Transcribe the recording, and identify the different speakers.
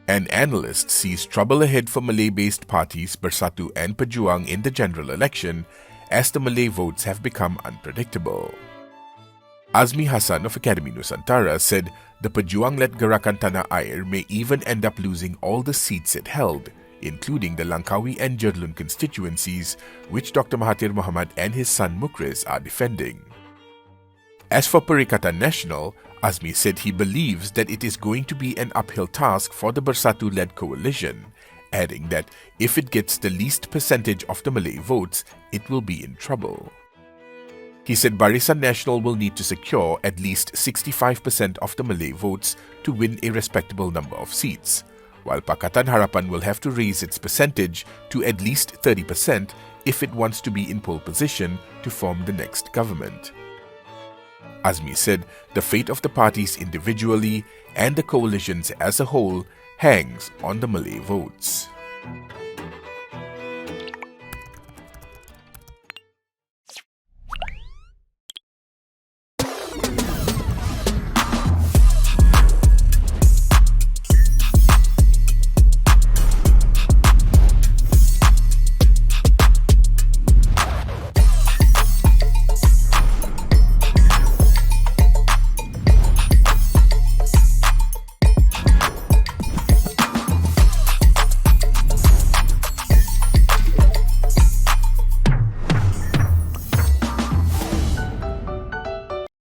Speaker 1: An analyst sees trouble ahead for Malay-based parties Bersatu and Pejuang in the general election as the Malay votes have become unpredictable. Azmi Hassan of Akademi Nusantara said the Pejuang-led Gerakan Tanah Air may even end up losing all the seats it held, including the Langkawi and Jerlun constituencies, which Dr. Mahathir Mohamad and his son Mukriz are defending. As for Perikatan Nasional, Azmi said he believes that it is going to be an uphill task for the Bersatu-led coalition, adding that if it gets the least percentage of the Malay votes, it will be in trouble. He said Barisan Nasional will need to secure at least 65% of the Malay votes to win a respectable number of seats, while Pakatan Harapan will have to raise its percentage to at least 30% if it wants to be in pole position to form the next government. Azmi said the fate of the parties individually and the coalitions as a whole hangs on the Malay votes.